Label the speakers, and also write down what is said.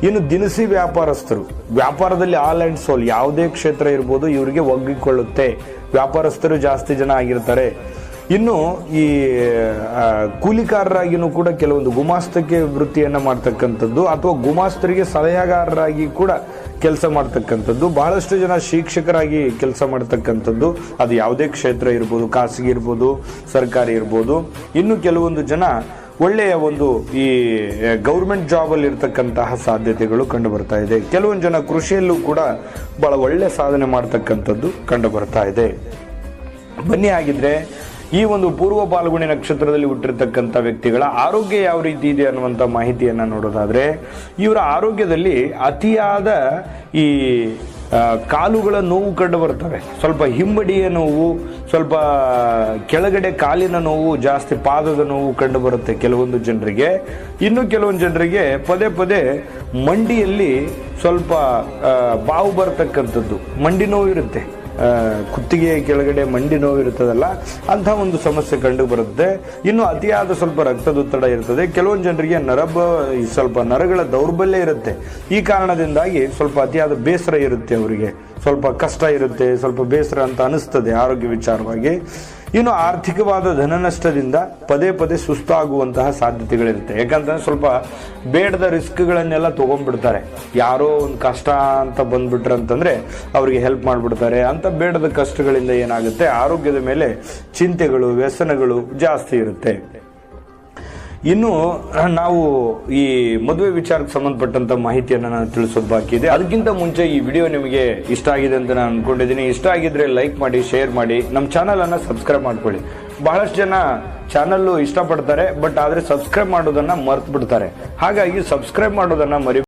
Speaker 1: ಇನ್ನು ದಿನಸಿ ವ್ಯಾಪಾರಸ್ಥರು, ವ್ಯಾಪಾರದಲ್ಲಿ ಆಲ್ ಅಂಡ್ ಸೋಲ್ ಯಾವುದೇ ಕ್ಷೇತ್ರ ಇರ್ಬೋದು ಇವರಿಗೆ ಒಗ್ಗಿಕೊಳ್ಳುತ್ತೆ. ವ್ಯಾಪಾರಸ್ಥರು ಜಾಸ್ತಿ ಜನ ಆಗಿರ್ತಾರೆ. ಇನ್ನು ಈ ಕೂಲಿಕಾರರಾಗಿನೂ ಕೂಡ ಕೆಲವೊಂದು ಗುಮಾಸ್ತಕ್ಕೆ ವೃತ್ತಿಯನ್ನ ಮಾಡ್ತಕ್ಕಂಥದ್ದು ಅಥವಾ ಗುಮಾಸ್ತರಿಗೆ ಸಲಹೆಗಾರರಾಗಿ ಕೂಡ ಕೆಲಸ ಮಾಡ್ತಕ್ಕಂಥದ್ದು, ಬಹಳಷ್ಟು ಜನ ಶಿಕ್ಷಕರಾಗಿ ಕೆಲಸ ಮಾಡ್ತಕ್ಕಂಥದ್ದು, ಅದು ಯಾವುದೇ ಕ್ಷೇತ್ರ ಇರ್ಬೋದು, ಖಾಸಗಿ ಇರ್ಬೋದು, ಸರ್ಕಾರಿ ಇರ್ಬೋದು. ಇನ್ನು ಕೆಲವೊಂದು ಜನ ಒಳ್ಳೆಯ ಒಂದು ಈ ಗೌರ್ಮೆಂಟ್ ಜಾಬ್ ಅಲ್ಲಿ ಇರ್ತಕ್ಕಂತಹ ಸಾಧ್ಯತೆಗಳು ಕಂಡು ಬರ್ತಾ ಇದೆ. ಕೆಲವೊಂದು ಜನ ಕೃಷಿಯಲ್ಲೂ ಕೂಡ ಬಹಳ ಒಳ್ಳೆ ಸಾಧನೆ ಮಾಡ್ತಕ್ಕಂಥದ್ದು ಕಂಡು ಬರ್ತಾ ಇದೆ. ಬನ್ನಿ ಆಗಿದ್ರೆ ಈ ಒಂದು ಪೂರ್ವ ಫಾಲ್ಗುಣಿ ನಕ್ಷತ್ರದಲ್ಲಿ ಹುಟ್ಟಿರ್ತಕ್ಕಂಥ ವ್ಯಕ್ತಿಗಳ ಆರೋಗ್ಯ ಯಾವ ರೀತಿ ಇದೆ ಅನ್ನುವಂಥ ಮಾಹಿತಿಯನ್ನ ನೋಡೋದಾದ್ರೆ, ಇವರ ಆರೋಗ್ಯದಲ್ಲಿ ಅತಿಯಾದ ಈ ಕಾಲುಗಳ ನೋವು ಕಂಡು ಬರ್ತವೆ. ಸ್ವಲ್ಪ ಹಿಂಬಡಿಯ ನೋವು, ಸ್ವಲ್ಪ ಕೆಳಗಡೆ ಕಾಲಿನ ನೋವು, ಜಾಸ್ತಿ ಪಾದದ ನೋವು ಕಂಡು ಬರುತ್ತೆ ಕೆಲವೊಂದು ಜನರಿಗೆ. ಇನ್ನು ಕೆಲವೊಂದು ಜನರಿಗೆ ಪದೇ ಪದೇ ಮಂಡಿಯಲ್ಲಿ ಸ್ವಲ್ಪ ಬಾವು ಬರ್ತಕ್ಕಂಥದ್ದು, ಮಂಡಿ ನೋವು ಇರುತ್ತೆ, ಕುತ್ತಿಗೆ ಕೆಳಗಡೆ ಮಂಡಿ ನೋವು ಇರ್ತದಲ್ಲ, ಅಂತ ಒಂದು ಸಮಸ್ಯೆ ಕಂಡು ಬರುತ್ತೆ. ಇನ್ನು ಅತಿಯಾದ ಸ್ವಲ್ಪ ರಕ್ತದೊತ್ತಡ ಇರ್ತದೆ. ಕೆಲವೊಂದು ಜನರಿಗೆ ಸ್ವಲ್ಪ ನರಗಳ ದೌರ್ಬಲ್ಯ ಇರುತ್ತೆ. ಈ ಕಾರಣದಿಂದಾಗಿ ಸ್ವಲ್ಪ ಅತಿಯಾದ ಬೇಸರ ಇರುತ್ತೆ, ಅವರಿಗೆ ಸ್ವಲ್ಪ ಕಷ್ಟ ಇರುತ್ತೆ, ಸ್ವಲ್ಪ ಬೇಸರ ಅಂತ ಅನಿಸ್ತದೆ ಆರೋಗ್ಯ ವಿಚಾರವಾಗಿ. ಇನ್ನು ಆರ್ಥಿಕವಾದ ಧನನಷ್ಟದಿಂದ ಪದೇ ಪದೇ ಸುಸ್ತಾಗುವಂತಹ ಸಾಧ್ಯತೆಗಳಿರುತ್ತೆ. ಯಾಕಂತಂದ್ರೆ ಸ್ವಲ್ಪ ಬೇಡದ ರಿಸ್ಕ್ಗಳನ್ನೆಲ್ಲ ತಗೊಂಡ್ಬಿಡ್ತಾರೆ. ಯಾರೋ ಒಂದು ಕಷ್ಟ ಅಂತ ಬಂದ್ಬಿಟ್ರೆ ಅಂತಂದ್ರೆ ಅವರಿಗೆ ಹೆಲ್ಪ್ ಮಾಡ್ಬಿಡ್ತಾರೆ. ಅಂತ ಬೇಡದ ಕಷ್ಟಗಳಿಂದ ಏನಾಗುತ್ತೆ, ಆರೋಗ್ಯದ ಮೇಲೆ ಚಿಂತೆಗಳು, ವ್ಯಸನಗಳು ಜಾಸ್ತಿ ಇರುತ್ತೆ. ಇನ್ನು ನಾವು ಈ ಮದುವೆ ವಿಚಾರಕ್ಕೆ ಸಂಬಂಧಪಟ್ಟಂತ ಮಾಹಿತಿಯನ್ನು ನಾನು ತಿಳಿಸೋದು ಬಾಕಿ ಇದೆ. ಅದಕ್ಕಿಂತ ಮುಂಚೆ ಈ ವಿಡಿಯೋ ನಿಮಗೆ ಇಷ್ಟ ಆಗಿದೆ ಅಂತ ನಾನು ಅನ್ಕೊಂಡಿದ್ದೀನಿ. ಇಷ್ಟ ಆಗಿದ್ರೆ ಲೈಕ್ ಮಾಡಿ, ಶೇರ್ ಮಾಡಿ, ನಮ್ಮ ಚಾನಲ್ ಅನ್ನ ಸಬ್ಸ್ಕ್ರೈಬ್ ಮಾಡ್ಕೊಳ್ಳಿ. ಬಹಳಷ್ಟು ಜನ ಚಾನಲ್ ಇಷ್ಟಪಡ್ತಾರೆ, ಬಟ್ ಆದ್ರೆ ಸಬ್ಸ್ಕ್ರೈಬ್ ಮಾಡೋದನ್ನ ಮರ್ತು ಬಿಡ್ತಾರೆ. ಹಾಗಾಗಿ ಸಬ್ಸ್ಕ್ರೈಬ್ ಮಾಡೋದನ್ನ ಮರಿ